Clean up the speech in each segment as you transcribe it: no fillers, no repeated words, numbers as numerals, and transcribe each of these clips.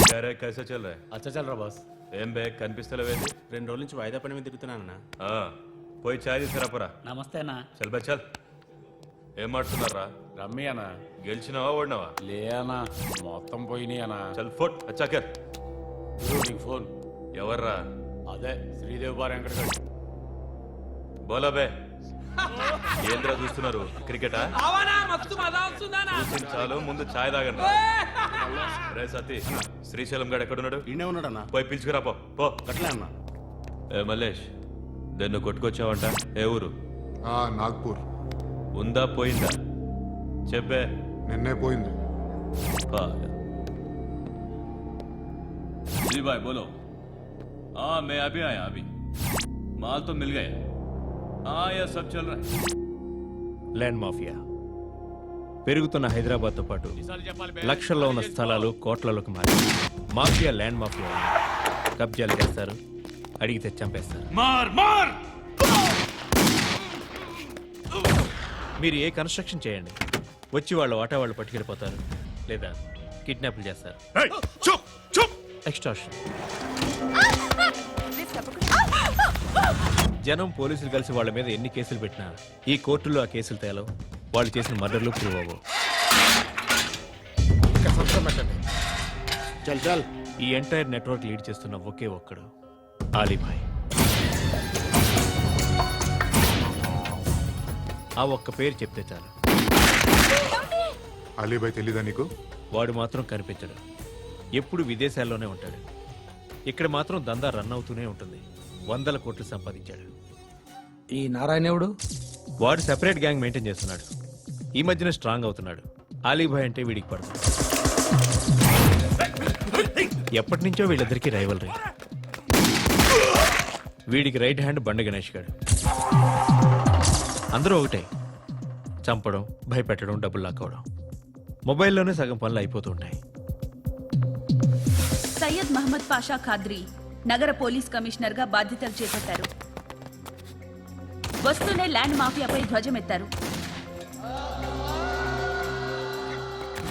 क्या रे कैसे चल रहा है? అచ్చా చల్ రా బాస్. ఏం బే కనిపిస్తలేవేంది? 2 రోజుల నుంచి వాయిదా పని మీద తిరుగుతున్నానన్నా. పోయి చాయ్ తీసుకురాపరా. నమస్తే అన్న. చల్ బే చల్. ఏం మాడుతున్నారా? రమ్మి అన్న. గెలిచినావా ఓడినావా? లే అన్న, మొత్తం పోయినాయి అన్న. చల్ ఫోట్ అచ్చాకర్. నీకు ఫోన్. ఎవర్రా? అదే శ్రీదేవి బార్ వెంకటగడ్. బోలా బే. ఏంద్రా చూస్తున్నారు? క్రికెటా? చాలు ముందు ఛాయ్ తాగండి. రే సతీ, శ్రీశైలం గడు ఎక్కడున్నాడు? ఈయనే ఉన్నాడన్నా. పోయి పిలుచుకురా పో. అట్లే అన్న. ఏ మల్లేష్, దన్ను కొట్టుకొచ్చావంట. ఏ ఊరు? నాగ్పూర్. ఉందా పోయిందా చెప్పే. నిన్నే పోయింది. जी भाई बोलो. हाँ मैं अभी आया अभी. माल तो मिल गया. हाँ यह सब चल रहा है. ల్యాండ్ మాఫియా పెరుగుతున్న హైదరాబాద్తో పాటు లక్షల్లో ఉన్న స్థలాలు కోట్లలోకి మారి మాఫియా ల్యాండ్ మాఫియా కబ్జాలు చేస్తారు, అడిగితే చంపేస్తారు. మీరు ఏ కన్స్ట్రక్షన్ చేయండి, వచ్చి వాళ్ళు వాటా వాళ్ళు పట్టుకెళ్ళిపోతారు, లేదా కిడ్నాప్లు చేస్తారు. ఎక్స్టార్షన్. జనం పోలీసులు కలిసి వాళ్ళ మీద ఎన్ని కేసులు పెట్టినా ఈ కోర్టుల్లో ఆ కేసులు తేలవు. వాళ్ళు చేసిన మర్డర్లు ప్రూవ్ అవ్వవు. చల్ చల్. ఈ ఎంటైర్ నెట్వర్క్ లీడ్ చేస్తున్న ఒకే ఒక్కడు ఆలీభాయ్. ఆ ఒక్క పేరు చెప్తే చాలు. అలీభాయ్ తెలీదా నీకు? వాడు మాత్రం కనిపించడు, ఎప్పుడు విదేశాల్లోనే ఉంటాడు. ఇక్కడ మాత్రం దందా రన్ అవుతూనే ఉంటుంది. 100 కోట్లు సంపాదించాడు. ఈ నారాయణవుడు వాడు సెపరేట్ గ్యాంగ్ మెయింటైన్ చేస్తున్నాడు. ఈ మధ్యన స్ట్రాంగ్ అవుతున్నాడు. ఆలీభాయ్ అంటే వీడికి పడుతుంది. ఎప్పటి నుంచో వీళ్ళిద్దరికీ రైవల్రీ. వీడికి రైట్ హ్యాండ్ బండ గణేష్ గాడు. అందరూ ఒకటే, చంపడం, భయపెట్టడం, డబ్బులు లాక్కోవడం. మొబైల్లోనే సగం పనులు అయిపోతూ ఉంటాయి. సయ్యద్ మహమ్మద్ పాషా ఖాద్రీ నగర పోలీస్ కమిషనర్ గా బాధ్యతలు చేపట్టారు. వస్తూనే ల్యాండ్ మాఫియాపై ధ్వజమెత్తారు.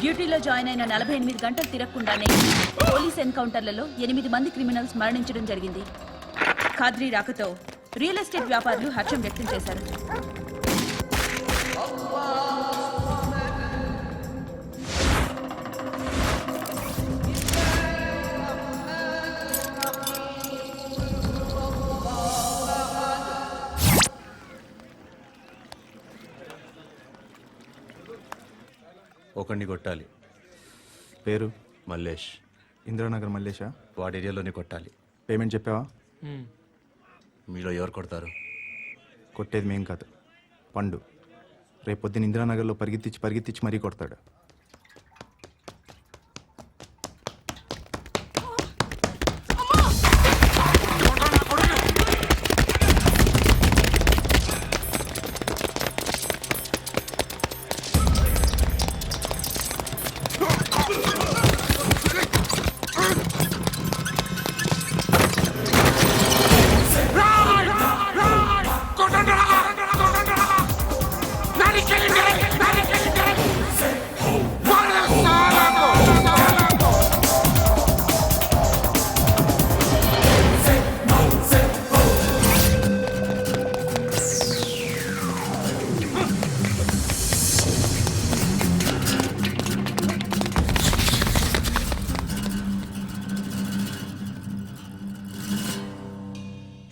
డ్యూటీలో జాయిన్ అయిన 48 గంటలు తిరగకుండానే పోలీస్ ఎన్కౌంటర్లలో 8 మంది క్రిమినల్స్ మరణించడం జరిగింది. ఖాద్రీ రాకతో రియల్ ఎస్టేట్ వ్యాపారులు హర్షం వ్యక్తం చేశారు. ఒకడిని కొట్టాలి. పేరు? మల్లేష్. ఇందిరానగర్ మల్లేషా? వాడి ఏరియాలోనే కొట్టాలి. పేమెంట్ చెప్పావా? మీలో ఎవరు కొడతారు? కొట్టేది మేం కాదు, పండు. రేపు పొద్దున ఇందిరానగర్లో పరిగెత్తించి మరీ కొడతాడు.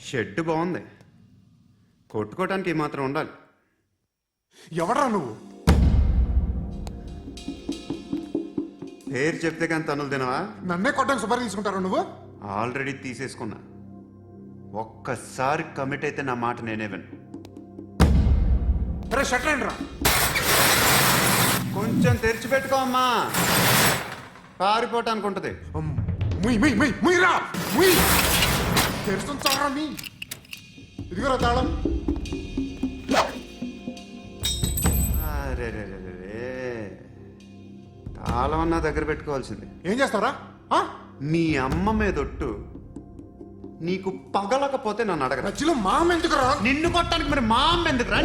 షెడ్ బాగుంది, కొట్టుకోవటానికి ఏమాత్రం ఉండాలి. ఎవడ్రా నువ్వు? పేరు చెప్తే కానీ తనులు తినవా? నన్నే కొట్టడానికి సుపారీ తీసుకుంటారా నువ్వు? ఆల్రెడీ తీసేసుకున్నా. ఒక్కసారి కమిట్ అయితే నా మాట నేనే విను. అరే షట్ రా. కొంచెం తెరిచిపెట్టుకో అమ్మా, పారిపోవటానికి ఉంటుంది. ముయ్యిరా ముయ్. తెరుస్తుంచారా మీ? ఇదిగోరా తాళం. అరే తాళం అన్నా దగ్గర పెట్టుకోవాల్సింది. ఏం చేస్తారా? నీ అమ్మ మీదొట్టు, నీకు పగలకపోతే నన్ను అడగరా. మధ్యలో మామ ఎందుకురా? నిన్ను కొట్టడానికి మరి మా అమ్మ ఎందుకురా?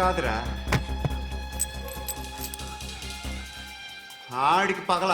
కాదురా, ఆడికి పగల.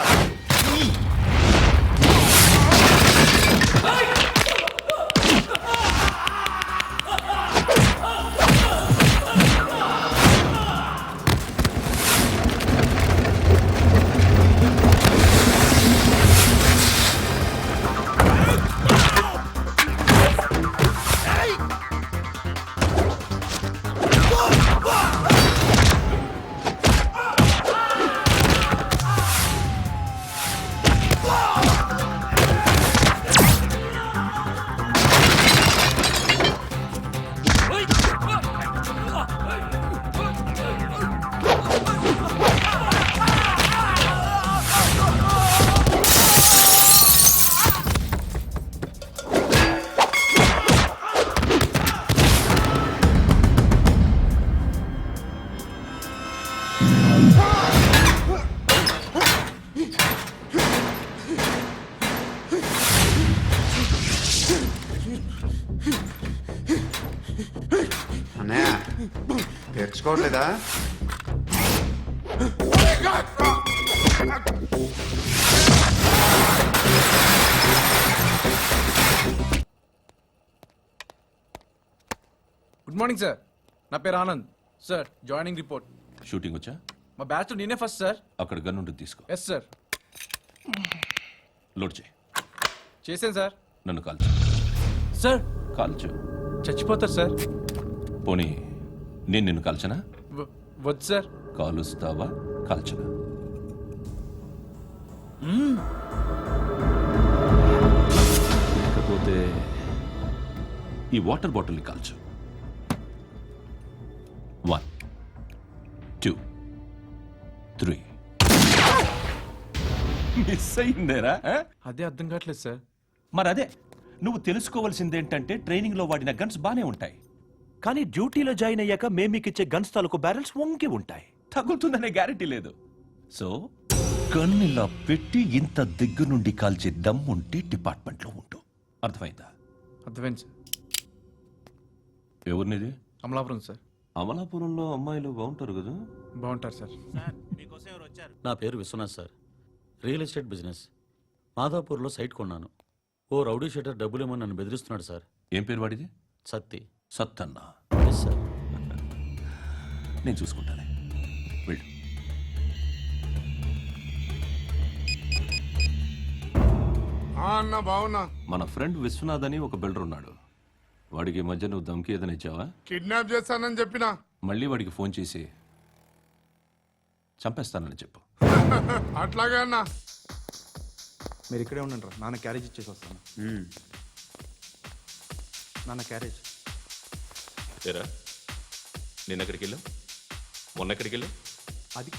అన్నయ్య తెరుచుకోవట్లేదా? గుడ్ మార్నింగ్ సార్, నా పేరు Anand sir. Joining report. Shooting వచ్చా? మా బ్యాచ్ నేనే ఫస్ట్ సార్. అక్కడ గన్ ఉంటుంది, తీసుకో. Yes sir. లోడ్ చేయి. చేశాను సార్. నన్ను కాల్చు. సార్ కాల్చు. చచ్చిపోతారు సార్. పోనీ నేను నిన్ను కాల్చనా? వద్దు సార్. కాలుస్తావా కాల్చనా? లేకపోతే ఈ వాటర్ బాటిల్ని కాల్చు. 1 2 3. మిస్ అయిందేరా? అదే అర్థం కావట్లేదు సార్. మరి అదే నువ్వు తెలుసుకోవాల్సిందేంటంటే ట్రైనింగ్లో వాడిన గన్స్ బానే ఉంటాయి, కానీ డ్యూటీలో జాయిన్ అయ్యాక మేము మీకు ఇచ్చే గన్స్ తాలూకు బ్యారెల్స్ వంగి ఉంటాయి. తగులుతుందనే గ్యారెంటీ లేదు. సో గన్ ఇలా పెట్టి ఇంత దగ్గర నుండి కాల్చే దమ్ముంటే డిపార్ట్మెంట్లో ఉంటూ. అర్థమైందా? అర్థమైంది సార్. ఎవరినిది? అమలాపురం సార్. అమలాపురంలో అమ్మాయిలు బాగుంటారు కదా? బాగుంటారు సార్. నా పేరు Vishwanath sir. Real estate business. మాధాపూర్లో సైట్ కొన్నాను. ఓ రౌడీ షీటర్ డబ్బులేమో నన్ను బెదిరిస్తున్నాడు సార్. ఏం పేరు వాడిది? సత్తి. సత్తన్న. Yes sir. నేను చూసుకుంటానే, వెళ్ళు. అన్న బావున్నా. మన ఫ్రెండ్ విశ్వనాథ్ అని ఒక బిల్డర్ ఉన్నాడు. వాడికి ఈ మధ్య నువ్వు దమ్కి ఏదైనా ఇచ్చావా? కిడ్నాప్ చేస్తానని చెప్పినా. మళ్ళీ వాడికి ఫోన్ చేసి చంపేస్తానని చెప్పు. అట్లాగే అన్నా. మీరు ఇక్కడే ఉండండి రా, నాన్న క్యారేజ్ ఇచ్చేసి వస్తాను. నాన్న క్యారేజ్. ఏరా నిన్న ఎక్కడికి వెళ్ళావు? మొన్న ఎక్కడికి వెళ్ళావు? అది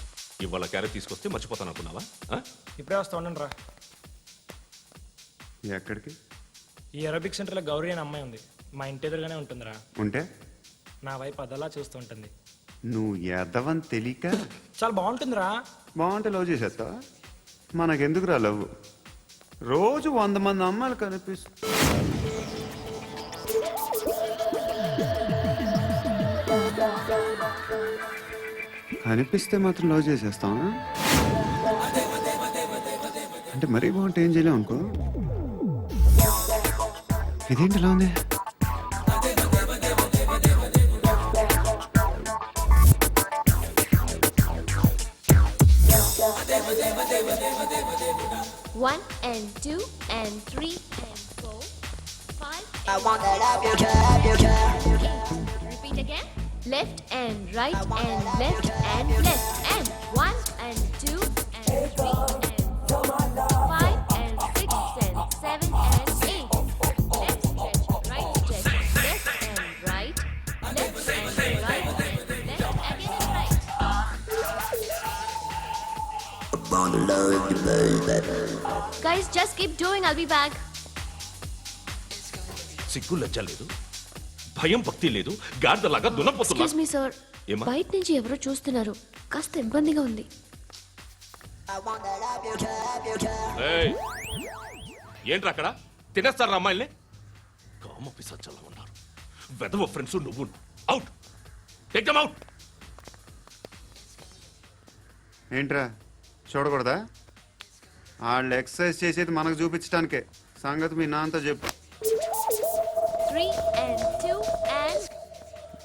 ఇవాళ క్యారెట్ తీసుకొస్తే మర్చిపోతాను అనుకున్నావా? ఇప్పుడే వస్తా ఉండండి రా. ఎక్కడికి? ఈ అరబిక్ సెంటర్లో గౌరీ అనే అమ్మాయి ఉంది. మా ఇంటి ఎదురుగానే ఉంటుందిరా. ఉంటే నా వైపు అదలా చూస్తూ ఉంటుంది. నువ్వు ఎదవని తెలియక చాలా బాగుంటుందిరా. బాగుంటే లవ్ చేసేస్తావా? మనకెందుకురా లవ్? రోజు 100 మంది అమ్మాయిలు కనిపిస్తే మాత్రం లవ్ చేసేస్తావా? అంటే మరీ బాగుంటే ఏం చేయలేవు అనుకో. ఇదేంటి ఇలా ఉంది? One and two and three and 4, 5. I want that up. Repeat again. Left and right and left and left and 1 and 2 and 3 and 4, 5 and 6 and 7 and 8. Left stretch, right stretch, left and right, left and right and left again and right. Guys, just keep doing. I'll be back. సిగ్గు లజ్జ లేదు, భయం భక్తి లేదు, గాడిదలాగా దున్నపోతున్నా. Excuse me, sir. ఏమ్మా? బయట నుంచి ఎవరో చూస్తున్నారు. కాస్త ఇబ్బందిగా ఉంది. ఏయ్, ఏంట్రా అక్కడ తినేస్తారా అమ్మాయిల్ని? కామ పిశాచాలా ఉన్నారు. వెదవ ఫ్రెండ్స్ నువ్వు. Out, take them out. ఏంట్రా చూడకూడదా? వాళ్ళు ఎక్సర్సైజ్ చేసేది మనకు చూపించడానికే. సంగతి మీ నాన్నతో చెప్పు. 3 and 2 and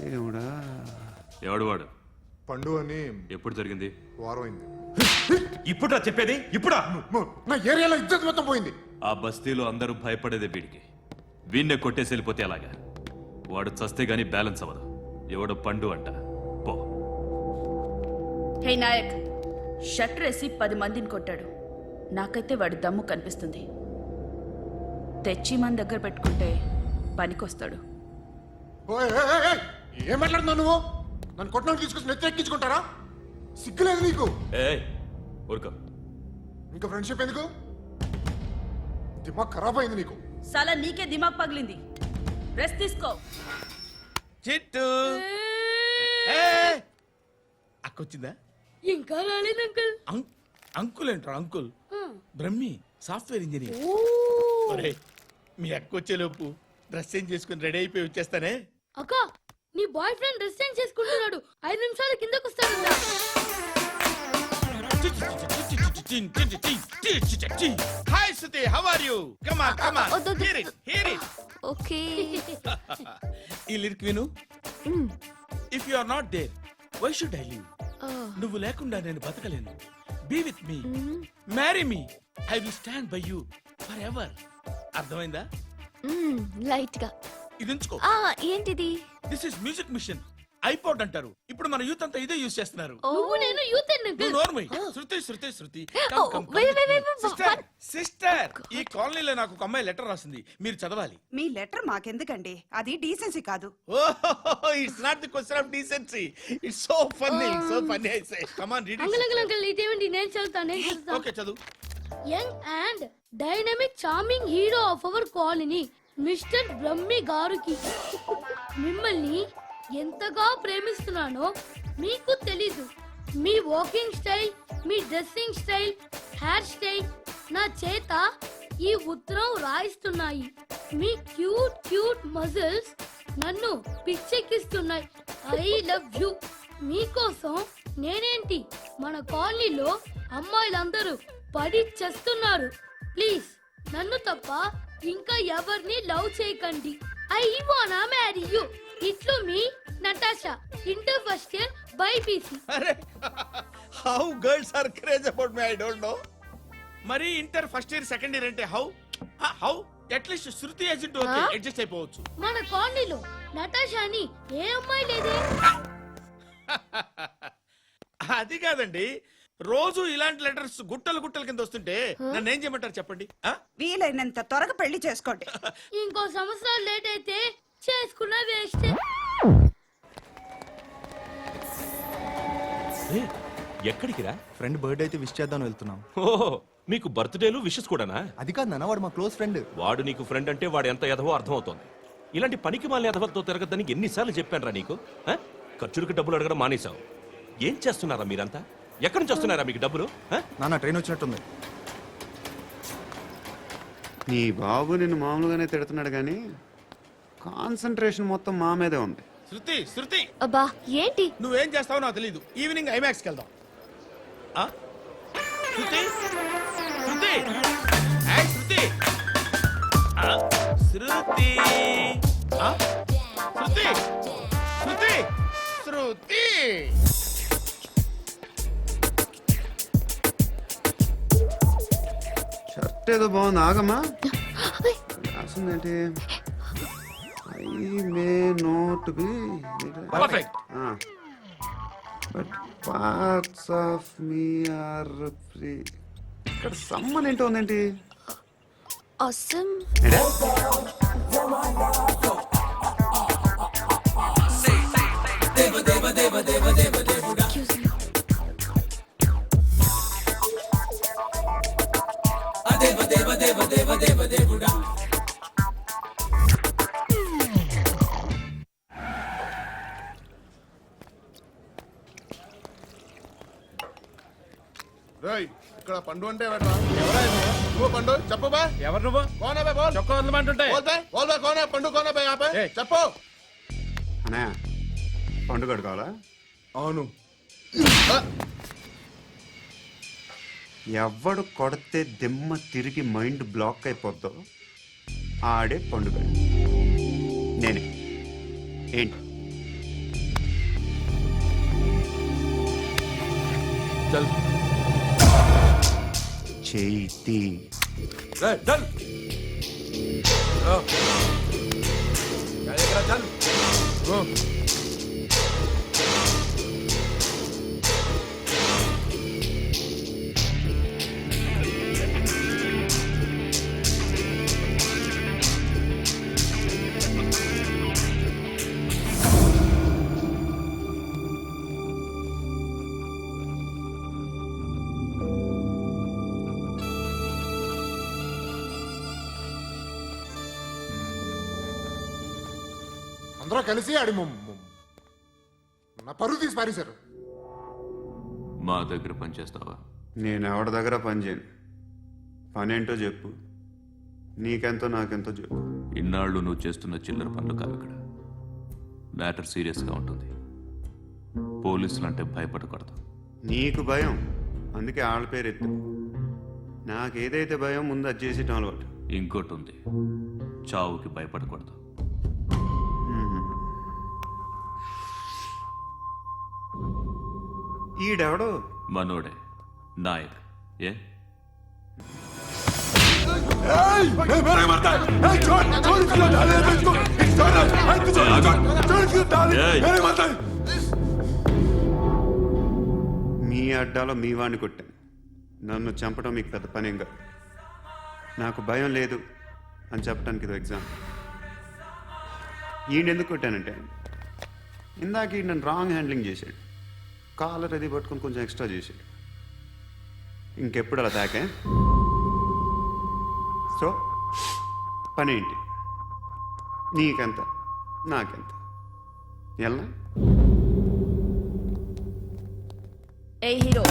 ఏమిడా ఎవడు వాడు? పండు అని ఎప్పుడు జరిగింది? వారం అయింది. ఇప్పుడా చెప్పేది? ఇప్పుడా? నా ఏరియాలో ఇజ్జత్ మొత్తం పోయింది. ఆ బస్తీలో అందరూ భయపడేదే వీడికి. వీణ్ణే కొట్టేసి వెళ్ళిపోతే అలాగా? వాడు చస్తే గానీ బ్యాలెన్స్ అవ్వదు. ఎవడో పండు అంట. పో. హే నాయక్, షట్టర్ వేసి 10 మందిని కొట్టాడు. నాకైతే వాడి దమ్ము కనిపిస్తుంది. తెచ్చి మన దగ్గర పెట్టుకుంటే పనికొస్తాడు. ఓయ్, ఏయ్, ఏయ్, ఏయ్, ఏం మాట్లాడుతున్నావు నువ్వు? నన్ను కొట్టడానికి తీసుకొచ్చి నెత్తెక్కించుకుంటారా? సిగ్గులేదు నీకు? ఏ ఊరుకో. ఇంకా ఫ్రెండ్షిప్ ఎందుకు? దిమాగ్ ఖరాబ్ అయింది నీకు. సలా నీకే దిమాగ్ పగిలింది. రెస్ట్ తీసుకో. చిట్టు అక్కొచ్చిందా? ఇంకా రాలేదు అంకుల్. అంకుల్ ఏంట్రా అంకుల్? Brahmi software engineer. ఒరేయ్, మీ అక్క వచ్చేలోపు డ్రెస్ చేంజ్ చేసుకుని రెడీ అయిపోయి వచ్చేస్తానే. అక్క, నీ బాయ్ ఫ్రెండ్ డ్రెస్ చేంజ్ చేసుకుంటున్నాడు. 5 నిమిషాలు కిందకు వస్తాడు. Hi Suthi, how are you? Come on come on, hear it hear it. Okay. ఈ లిరిక్ విను. If you are not there, why should I live? నువ్వు లేకుండా నేను బతకలేను. Be with me, marry me, I will stand by you forever. అర్థమైందా? Light గా. ఇది ఉంచుకో. ఏంటిది? This is music machine. IPod అంటారు. ఇప్పుడు మన యూత్ అంతా ఇదే యూజ్ చేస్తున్నారు. నువ్వు నేను యూత్ నువ్వు నోర్మై. శృతి శృతి శృతి. సిస్టర్, సిస్టర్, ఈ కాలనీలో నాకు ఒక అమ్మాయి లెటర్ రాసింది. మీరు చదవాలి. మీ లెటర్ మాకెందుకండి? అది డీసెన్సీ కాదు. It's not the question of decency. It's so funny, so funny. I say come on read it. Uncle ఇదేంటి? నేను చదువుతాను. ఓకే చదువు. Young and dynamic charming hero of our colony mister Brahmi గారికి మిమ్మల్ని ఎంతగా ప్రేమిస్తున్నానో మీకు తెలీదు. మీ వాకింగ్ స్టైల్, మీ డ్రెస్సింగ్ స్టైల్, హెయిర్ స్టైల్ నా చేత ఈ ఉత్తరం రాయిస్తున్నాయి. మీ క్యూట్ క్యూట్ మజిల్స్ నన్ను పిచ్చెక్కిస్తున్నాయి. I love you. మీకోసం నేనేంటి, మన కాలనీలో అమ్మాయిలందరూ పడి చేస్తున్నారు. ప్లీజ్ నన్ను తప్ప ఇంకా ఎవరిని లవ్ చేయకండి. ఐ వానా మ్యారీ యు. ఇట్లు మీ Natasha, inter first year BiPC. అరే, how girls are craze about me, I don't know. మరి inter first year second year అంటే how how at least Shruti agent okay, adjust అయిపోవచ్చు. మన కాలనీలో నటాషాని ఏ అమ్మాయి లేదే. అది కాదండి, రోజు ఇలాంటి లెటర్స్ గుట్టలు గుట్టల కింద వస్తుంటే నన్ను ఏం చేయమంటారు చెప్పండి? వీలైనంత త్వరగా పెళ్లి చేసుకోండి. ఇంకో సంవత్సరాలు లేట్ అయితే చేసుకున్న వేస్ట్. ఎక్కడికి రా? ఫ్రెండ్ బర్త్డే అయితే విష్ చేద్దాం వెళ్తున్నాం. ఓహో, మీకు బర్త్డేలు విషెస్ కూడానా? అది కాదు నాన్న, వాడు మా క్లోజ్ ఫ్రెండ్. వాడు నీకు ఫ్రెండ్ అంటే వాడు ఎంత ఎదవో అర్థమవుతోంది. ఇలాంటి పనికి మాలిన ఎదవలతో తిరగద్దని ఎన్నిసార్లు చెప్పానురా నీకు? ఆ? ఖర్చులకు డబ్బులు అడగడం మానేశావు. ఏం చేస్తున్నారా మీరంతా? ఎక్కడి నుంచి వస్తున్నారా మీకు డబ్బులు? నాన్న ట్రైన్ వచ్చినట్టుంది. నీ బాబు నిన్ను మామూలుగానే తిడుతున్నాడు కానీ కాన్సన్ట్రేషన్ మొత్తం మా మీదే ఉంది. శృతి శృతి, అబ్బా ఏంటి? నువ్వేం చేస్తావో నాకు తెలీదు. ఈవినింగ్ ఐమాక్స్కి వెళ్దాం. శృతి శృతి, ఏయ్ శృతి, శృతి, శృతి, శృతి, శృతి. షర్ట్ ఏదో బాగుంది, ఆగమ్మా. రాసిందేంటి? I may not be perfect. But parts of me are free. ఇక్కడ సమ్మన్ ఏంటో ఉందేంటి? awesome. Excuse me. రేయ్, ఇక్కడ పండు అంటే ఎవరా? నువ్వు పండు చెప్పు బా. ఎవరు నువ్వు? కోనా బే బోల్. చొక్కా వదలమంటుంటే బోల్ బే, బోల్ బే, కోనా పండు కోనా బే ఆపే. ఏయ్. చెప్పు. అనే పండుగ కావాలా? అవును. ఎవడు కొడితే దిమ్మ తిరిగి మైండ్ బ్లాక్ అయిపోద్దో ఆడే పండుగ నేనే. ఏంటి చేతి అందరూ కలిసి ఆడి నా పరువు తీసి పారేశారు. మా దగ్గర పనిచేస్తావా? నేను ఎవరి దగ్గర పని చేయను. పనేంటో చెప్పు, నీకెంతో నాకెంతో చెప్పు. ఇన్నాళ్ళు నువ్వు చేస్తున్న చిల్లర పనులు కావు ఇక్కడ. మ్యాటర్ సీరియస్గా ఉంటుంది. పోలీసులు అంటే భయపడకూడదు. నీకు భయం, అందుకే ఆళ్ళ పేరు ఎత్తు. నాకేదైతే భయం ముందు అది చేసేటం అలవాటు. ఇంకోటి ఉంది, చావుకి భయపడకూడదు. ఈడెవడో మనోడే నాయక్. ఏ మీ అడ్డాలో మీ వాడిని కొట్టాను. నన్ను చంపడం మీకు పెద్ద పనేం కాదు. నాకు భయం లేదు అని చెప్పడానికి ఇది ఎగ్జాంపుల్. ఈయన ఎందుకు కొట్టానంటే, ఇందాక ఈయన నన్ను రాంగ్ హ్యాండ్లింగ్ చేశాడు. కాలర్ అది పట్టుకొని కొంచెం ఎక్స్ట్రా చేశాడు. ఇంకెప్పుడు అలా తాకే. సో పనేంటి, నీకెంత నాకెంత ఎలా? ఏ హీరో,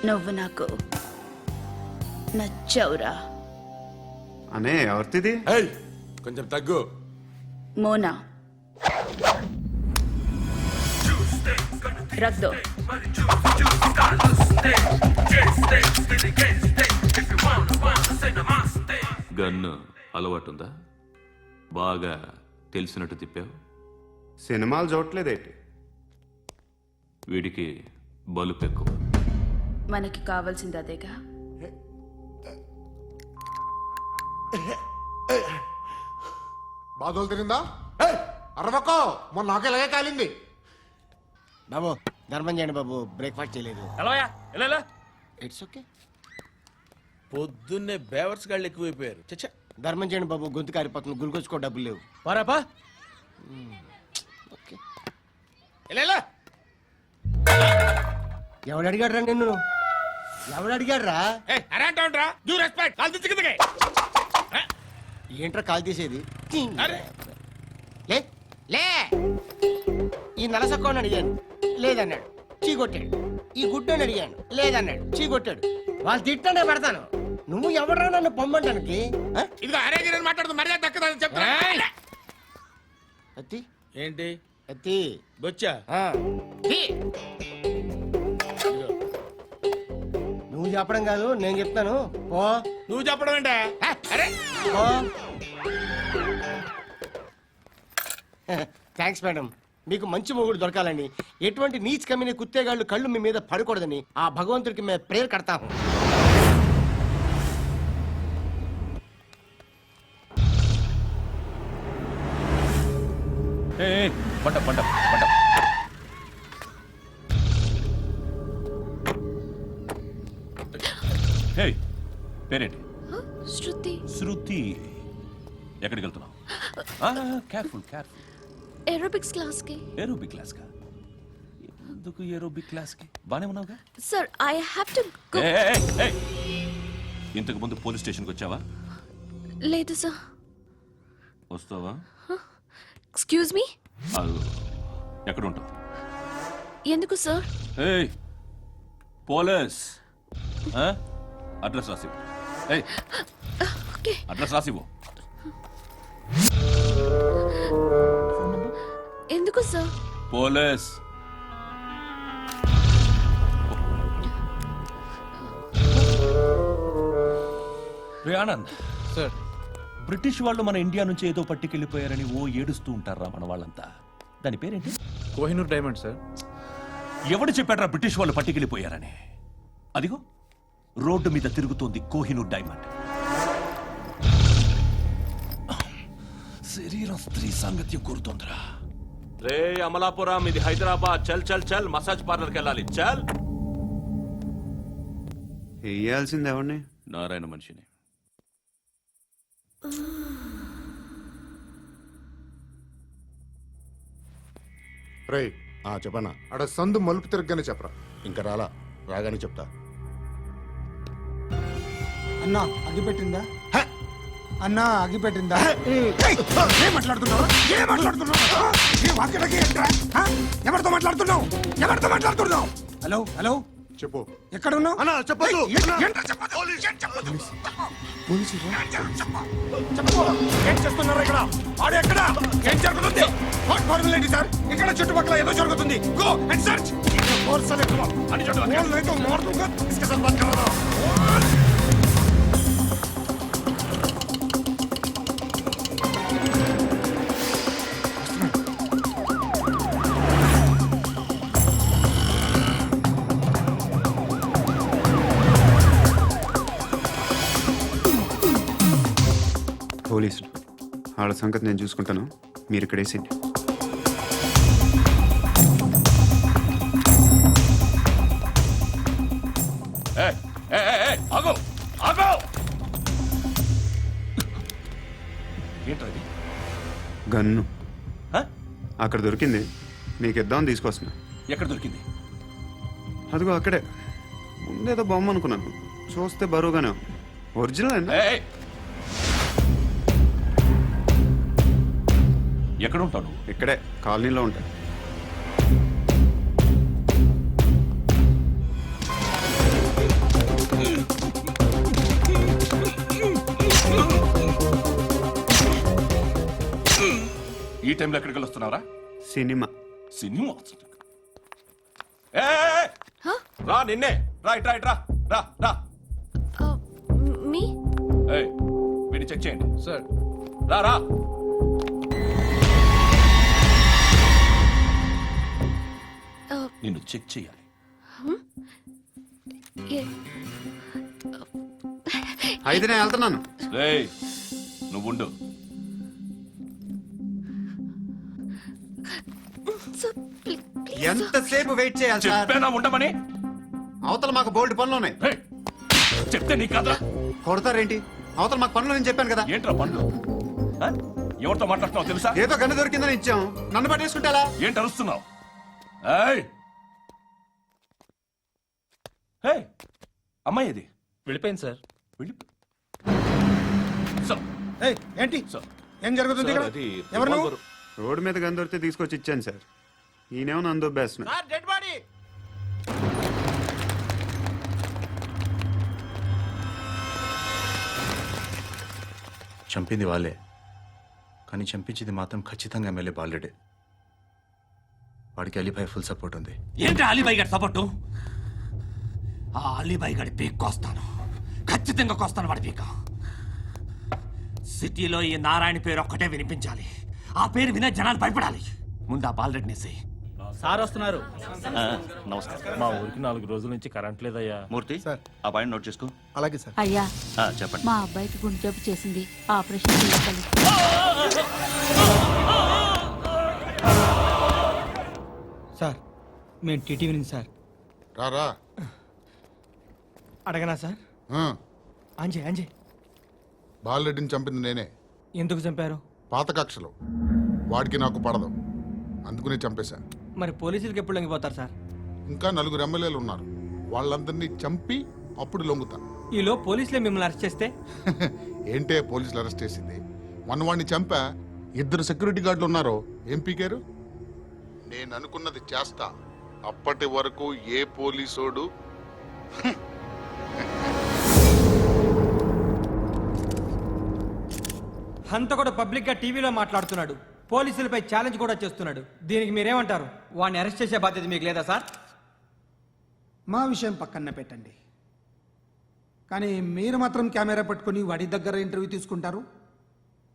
నువ్వు నాకు నచ్చవురా. అనే ఎవరిది? కొంచెం తగ్గు. మోనా రక్ దో. గన్ను అలవాటుందా? బాగా తెలిసినట్టు తిప్పావు. సినిమాలు చూడట్లేదేంటి? వీడికి బలుపు ఎక్కువ. మనకి కావాల్సింది అదేగా. బాధలు తిరిందా? అరవకో, మొన్న నాకు ఇలాగే కాలింది. బాబు ధర్మం చేయండి బాబు, బ్రేక్ఫాస్ట్ చేయలేదు. It's okay. పొద్దున్నే బేవర్స్ గాళ్ళు ఎక్కువైపోయారు. చచ్చా, ధర్మం చేయండి బాబు, గొంతు కారిపోతుంది, గురికొచ్చుకో డబ్బులు లేవు. పారాపా. ఓకే. ఎవడు అడిగాడు రా నిన్ను? ఎవడు అడిగాడు రా? ఏంట్రా కాల్ తీసేది? లే లే, ఈ నలసక్కని అడిగాను, లేదన్నాడు, చీ కొట్టాడు. ఈ గుడ్డని అడిగాను, లేదన్నాడు, చీ కొట్టాడు. వాళ్ళు తిట్టానే పెడతాను. నువ్వు ఎవడరా నన్ను పొమ్మంటానికి? ఇదిగో అరే గిరని మాట్లాడుతూ మర్యాద దక్కదని చెప్తా. అత్తి ఏంటి అత్తి బొచ్చా? నువ్వు చెప్పడం కాదు, నేను చెప్తాను. ఓ నువ్వు చెప్పడం ఏంటా? అరే ఓ థ్యాంక్స్ మేడం. మీకు మంచి మొగుడు దొరకాలని, ఎటువంటి నీచ్ కమ్మిన కుత్తేగాళ్ళు కళ్ళు మీ మీద పడకూడదని ఆ భగవంతుడికి మేము ప్రేయర్ కడతాము. పంట పంట పంట. హే, పేరేంటి? శృతి. శృతి. ఎక్కడికి వెళ్తున్నావు? Careful careful. ఏరోబిక్స్ క్లాస్ కి. ఏరోబిక్ క్లాస్ కా? ఎందుకు ఏరోబిక్ క్లాస్ కి? బానే ఉన్నావుగా? Sir I have to go. ఇంతకు ముందు పోలీస్ స్టేషన్కి వచ్చావా? లేదు సార్. వస్తావా? Excuse me. ఎక్కడ ఉంటావు? ఎందుకు సార్? ఏయ్ పోలీస్, అడ్రస్ రాసివ్వు. ఏయ్ అడ్రస్ రాసివ్వు. Sir police. రే ఆనంద్, సార్ బ్రిటిష్ వాళ్ళు మన ఇండియా నుంచి ఏదో పట్టుకెళ్ళిపోయారని ఓ ఏడుస్తూ ఉంటారా మన వాళ్ళంతా. దాని పేరేంటి? Kohinoor diamond sir. ఎవడు చెప్పాడ్రా బ్రిటిష్ వాళ్ళు పట్టుకెళ్ళిపోయారని? అదిగో రోడ్డు మీద తిరుగుతోంది కోహినూర్ డైమండ్. శరీరం స్త్రీ సాంగత్యం కోరుతోందిరా. రే అమలాపురం, ఇది హైదరాబాద్. చల్ చల్ చల్, మసాజ్ పార్లర్కి వెళ్ళాలి. చల్. వేయాల్సింది ఎవరిని? నారాయణ మనిషిని. రే చెప్పనా అడ సందు మలుపు తిరగగానే చెప్పరా. ఇంకా రాగానే చెప్తా. అన్నా అగ్గిపెట్టిందా? అన్నా అగ్గిపెట్టిందా? ఏం మాట్లాడుతున్నావు? ఎవరితో మాట్లాడుతున్నావు? ఎవరితో మాట్లాడుతున్నావు? హలో హలో చెప్పు. ఎక్కడ ఉన్నావు? అన్నా చెప్పదు. ఏం చేస్తున్నారు ఇక్కడ? ఆడు ఎక్కడ? ఏం జరుగుతుంది? What formality sir? ఇక్కడ చుట్టుపక్కల ఏదో జరుగుతుంది. Go and search. ఫోర్స్ అనే కమా అని చెప్పండి. नहीं तो मार दूंगा. इसके साथ बात कर रहा हूं. పోలీసులు వాళ్ళ సంగతి నేను చూసుకుంటాను, మీరు ఇక్కడ వేసేయండి. ఆగో ఆగో. ఏంటది? గన్ను హ? అక్కడ దొరికింది, మీకు ఇద్దామని తీసుకొస్తున్నా. ఎక్కడ దొరికింది? అదిగో అక్కడే. ముందేదో బొమ్మ అనుకున్నాను, చూస్తే బరువుగానే ఉంది. ఒరిజినల్ అండి. ఏయ్! ఎక్కడ ఉంటావు నువ్వు? ఇక్కడే కాలనీలో ఉంటాయి. ఈ టైంలో ఎక్కడికి వస్తున్నావురా? సినిమా. సినిమా వస్తుంది. రా నిన్నే. రైట్ రైట్ రా రా రా. మీ ఏయ్, వీడిని చెక్ చేయండి. సార్ రా రా. నిన్ను చెక్ చేయాలి. అయితే నేను వెళ్తున్నాను. రేయ్, నువ్వు ఉండు. ఎంతసేపు వెయిట్ చేయాలి సార్? చెప్పేనా ఉండమని? అవతల మాకు బోల్డ్ పనులు ఉన్నాయి. రేయ్, చెప్తే నీకు కదా. కొడతారేంటి? అవతల మాకు పనులు నేను చెప్పాను కదా. ఏంట్రా పండ్లు? ఆ? ఎవరితో మాట్లాడుతున్నావు తెలుసా? ఏదో గన్ను దొరికిందని ఇచ్చాం, నన్ను పట్టేసుకుంటా. ఏంటి అరుస్తున్నావు? ఏయ్! ఏయ్! అమ్మాయి ఇది వెళ్ళిపోయింది సార్. ఏంటి సార్, ఏం జరుగుతుంది ఇక్కడ? అది ఎవరు నువ్వు? రోడ్డు మీద గన్ను దొరికితే తీసుకొచ్చి ఇచ్చాను సార్. ఈయనేమో నన్ను దొబ్బేస్తున్నా. Dead body. చంపింది వాళ్ళే, కానీ చంపించింది మాత్రం ఖచ్చితంగా ఎమ్మెల్యే బాలుడే. వాడికి అలీభాయ్ ఫుల్ సపోర్ట్ ఉంది. ఏంటి అలీబాయి గారి సపోర్టు? ఆ అలీబాయి గారి పీక్ కోస్తాను, ఖచ్చితంగా కోస్తాను వాడి పీక. సిటీలో ఈ నారాయణ పేరు ఒక్కటే వినిపించాలి. ఆ పేరు వినే జనాలు భయపడాలి. ముందు ఆ బాలరెడ్డినేసి. సార్ వస్తున్నారు. నమస్కారం. మా ఊరికి 4 రోజుల నుంచి కరెంట్ లేదయ్యా. మూర్తి, ఆ పాయింట్ నోట్ చేసుకో. అలాగే సార్. అయ్యా, చెప్పండి. మా అబ్బాయికి గుండె జబ్బు చేసింది, ఆపరేషన్ చేయాలి. సార్ మేము టీటీవీ నుంచి సార్. రా. అడగనా సార్? అంజే బాలరెడ్డిని చంపింది నేనే. ఎందుకు చంపారు? పాత కక్షలు. వాడికి నాకు పడదు, అందుకునే చంపేశా. మరి పోలీసులకి ఎప్పుడు లొంగిపోతారు సార్? ఇంకా 4 ఎమ్మెల్యేలు ఉన్నారు, వాళ్ళందరినీ చంపి అప్పుడు లొంగుతా. ఈలో పోలీసులే మిమ్మల్ని అరెస్ట్ చేస్తే? ఏంటే పోలీసులు అరెస్ట్ చేసింది? వాడిని చంపా. 2 సెక్యూరిటీ గార్డులు ఉన్నారు, ఏం పీకారు? నేను అనుకున్నది చేస్తా. అప్పటి వరకు ఏ పోలీసోడు అంత కూడా పబ్లిక్ గా టీవీలో మాట్లాడుతున్నాడు. పోలీసులపై ఛాలెంజ్ కూడా చేస్తున్నాడు. దీనికి మీరేమంటారు? వాడిని అరెస్ట్ చేసే బాధ్యత మీకు లేదా సార్? మా విషయం పక్కన పెట్టండి, కానీ మీరు మాత్రం కెమెరా పట్టుకొని వాడి దగ్గర ఇంటర్వ్యూ తీసుకుంటారు,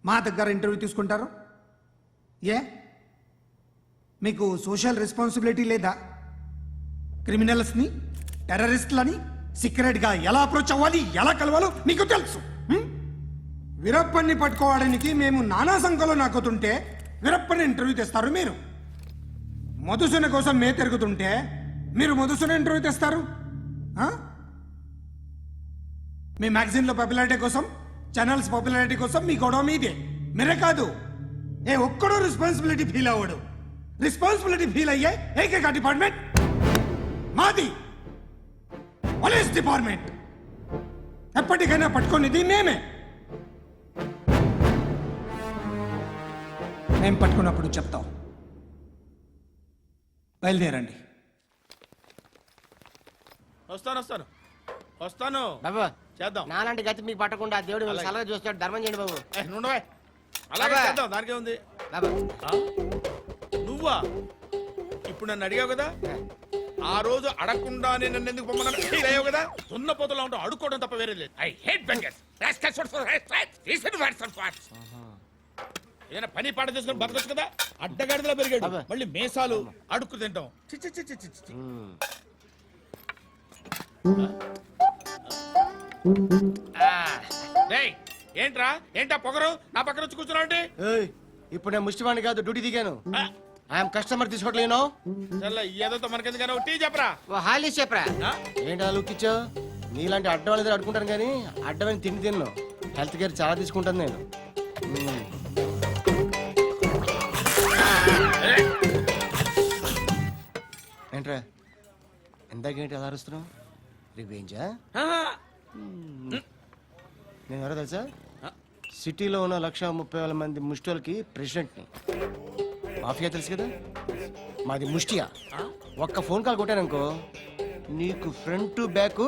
మా దగ్గర ఇంటర్వ్యూ తీసుకుంటారు. ఏ మీకు సోషల్ రెస్పాన్సిబిలిటీ లేదా? క్రిమినల్స్ని, టెర్రరిస్టులని సీక్రెట్గా ఎలా అప్రోచ్ అవ్వాలి, ఎలా కలవాలో మీకు తెలుసు. వీరప్పన్ని పట్టుకోవడానికి మేము నానా సంఖ్యలో నాకుతుంటే వీరప్పని ఇంటర్వ్యూ తెస్తారు మీరు. మధుసూన కోసం మే తిరుగుతుంటే మీరు మధుసూన ఇంటర్వ్యూ తెస్తారు. మీ మ్యాగజైన్లో పాపులారిటీ కోసం, ఛానల్స్ పాపులారిటీ కోసం మీ గొడవ మీదే. మీరే కాదు, ఏ ఒక్కడో రెస్పాన్సిబిలిటీ ఫీల్ అవ్వడు. రెస్పాన్సిబిలిటీ ఫీల్ అయ్యే ఏకైక డిపార్ట్మెంట్ మాది, పోలీస్ డిపార్ట్మెంట్. ఎప్పటికైనా పట్టుకునేది మేమే. మేము పట్టుకున్నప్పుడు చెప్తాం. బయలుదేరండి. వస్తాను బాబు చేద్దాం. నాలాంటి గతి మీకు పట్టకుండా దేవుడు మిమ్మల్ని సలహా చూస్తాడు. ధర్మం చేయండి బాబు. నుండవే అలాగే బాబా. చేద్దాం, దానికే ఉంది. బాబు నువ్వా ఇప్పుడు నన్ను అడిగావు కదా, ఆ రోజు అడగకుండానే నన్ను ఎందుకు పొమ్మన్నా ఫీల్ అయ్యావు కదా. సున్న పోతలో ఉంటావు, అడుక్కోవడం తప్ప వేరే లేదు. I hate bangers. ఏదైనా పని పాట చేసుకుని బతకొచ్చు కదా. అడ్డగాడిదలా పెరిగాడు, అబ్బా. మళ్ళీ మేసాలు అడుక్కు తింటాం. చి చి చి చి చి చి. డేయ్, ఏంట్రా ఏంటా పొగరు నా పక్కన వచ్చి కూర్చున్నావు అంటే? ఏయ్, ఇప్పుడు నేను ముష్టివాణి కాదు, డ్యూటీ దిగాను. ఐఎమ్ కస్టమర్ తీసుకోవట్లేను. ఏదో మనకెందుకైనా టీ చెప్పరా. ఓ హాలీస్ చెప్పరా. ఆ? ఏంటి అలా లుక్ ఇచ్చావు? నీలాంటి అడ్డం వాళ్ళ దగ్గర అడుకుంటాను కానీ అడ్డమైన తిండి తిన్ను. హెల్త్ కేర్ చాలా తీసుకుంటాను నేను. ఏంట్రా ఎందాకేంటి అలా అరుస్తున్నావు? రివేంజా? నేను ఎవరో తెలుసా? సిటీలో ఉన్న 130,000 మంది ముష్టిలకి ప్రెసిడెంట్ని. మాఫియా తెలుసు కదా, మాది ముష్టియా. ఒక్క ఫోన్ కాల్ కొట్టాననుకో నీకు ఫ్రంట్ టు బ్యాక్.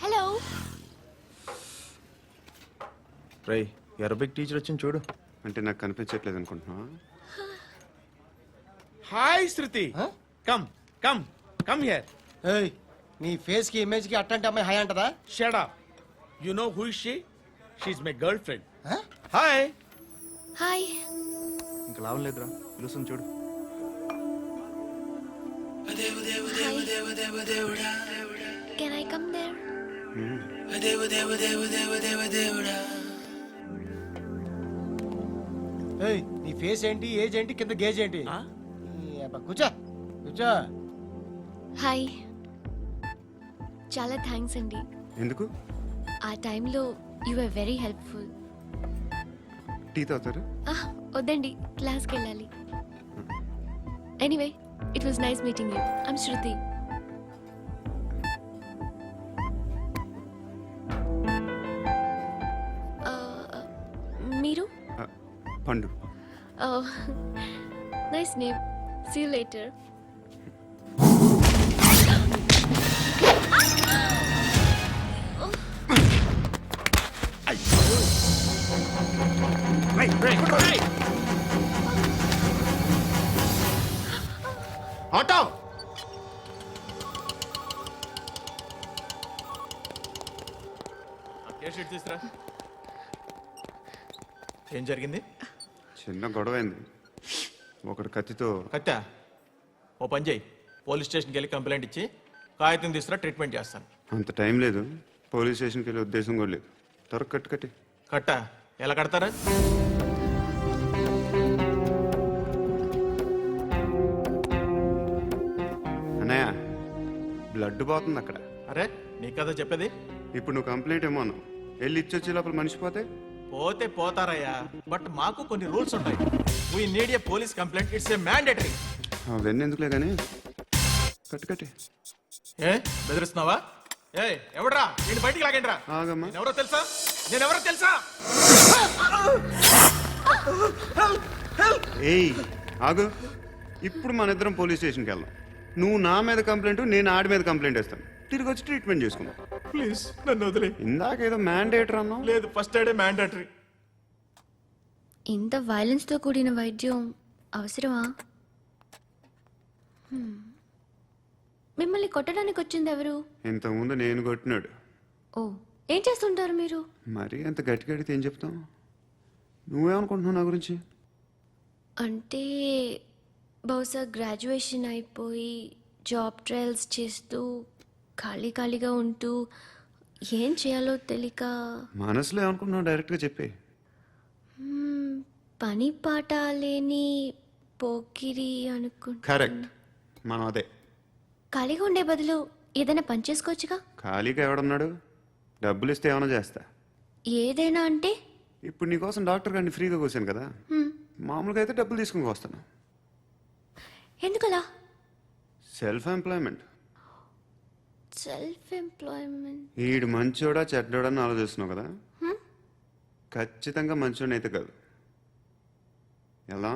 హలో, రై అరబిక్ టీచర్ వచ్చింది చూడు. అంటే నాకు కనిపించట్లేదు అనుకుంటున్నా. Hi Shruti, come come come here. ఏయ్, నీ ఫేస్ కి ఇమేజ్ కి అట్టంటే అమ్మాయి హాయ్ అంటదా? Shut up. You know who is she? She is my girlfriend. Hi. Hi. ఇంకా లాభం లేదురా, పిలుస్తుంది చూడు. Can I come there? ఏయ్, నీ ఫేస్ ఏంటి, ఏజ్ ఏంటి, కింద గేజ్ ఏంటి? ఈ అబ్బా, కూర్చో కూర్చో. హాయ్. చాలా థ్యాంక్స్ అండి. ఎందుకు? ఆ టైంలో you are very helpful. Tea తాగుతారు? వద్దండి, క్లాస్కి వెళ్ళాలి. Anyway, it was nice meeting you. I'm Shruti. మీరు? Pandu. Nice name. See you later. Auto. తీసురా. ఏం జరిగింది? చిన్న గొడవ అయింది. ఒకడు కత్తితో. కట్టా, ఓ పని చేయి, పోలీస్ స్టేషన్కి వెళ్ళి కంప్లైంట్ ఇచ్చి కాగితం తీసుకురా, ట్రీట్మెంట్ చేస్తాను. అంత టైం లేదు, పోలీస్ స్టేషన్కి వెళ్ళే ఉద్దేశం కూడా లేదు. త్వర కట్టి. కట్టా, ఎలా కడతారా? అన్నయ్య, బ్లడ్ పోతుంది అక్కడ. అరే, నీ కదా చెప్పేది. ఇప్పుడు నువ్వు కంప్లైంట్ ఏమో అన్నావు. వెళ్ళి ఇచ్చొచ్చే లోపల మనిషి పోతే పోతే పోతారయ్యా, బట్ మాకు కొన్ని రూల్స్ ఉంటాయి. We need a police complaint, it's a mandatory. అవన్నీ ఎందుకులే కానీ కట్టి. ఏ బెదిరిస్తున్నావా? ఏ ఎవడ్రా, నేను బయటికి లాగండి రా. ఆగమ్మా. నేనెవరో తెలుసా? ఏయ్ ఆగు. ఇప్పుడు మన ఇద్దరం పోలీస్ స్టేషన్కి వెళ్దాం. నువ్వు నా మీద కంప్లైంట్, నేను ఆడి మీద కంప్లైంట్ వేస్తాను. తిరిగి వచ్చి ట్రీట్మెంట్ చేసుకుందాం. ప్లీజ్ నన్ను వదిలే. ఇందాక ఏదో మ్యాండేటర్ అన్నావు. లేదు, ఫస్ట్ ఎయిడే మ్యాండేటరీ. ఇంత వైలెన్స్తో కూడిన వైద్యం అవసరమా? మిమ్మల్ని కొట్టడానికి వచ్చింది ఎవరు? ఇంతకుముందు నేను కొట్టినాడు. ఓ, ఏం చేస్తుంటారు మీరు? మరి అంత గట్టిగా అడిగితే ఏం చెప్తాం? నువ్వేమనుకుంటున్నావు నా గురించి? అంటే బహుశా గ్రాడ్యుయేషన్ అయిపోయి జాబ్ ట్రయల్స్ చేస్తూ ఖాళీగా ఉంటూ ఏం చేయాలో తెలియక మనసులో ఏమనుకుంటున్నావు డైరెక్ట్గా చెప్పే. పని పాట లేని పోకిరి అనుకుంటా. కరెక్ట్, మనం అదే. ఖాళీగా ఉండే బదులు ఏదైనా పని చేసుకోవచ్చుగా. ఖాళీగా ఎవడన్నాడు? డబ్బులు ఇస్తే ఏమైనా చేస్తా. ఏదైనా అంటే? ఇప్పుడు నీకోసం డాక్టర్ గారిని ఫ్రీగా కూర్చాను కదా, హ్మ్, మామూలుగా అయితే డబ్బులు తీసుకుని వస్తాను. ఎందుకలా? Self employment. Self employment. ఈడు మంచోడా చెడ్డోడా అని ఆలోచిస్తున్నావు కదా, ఖచ్చితంగా మంచోడని అయితే కాదు. ఎలా?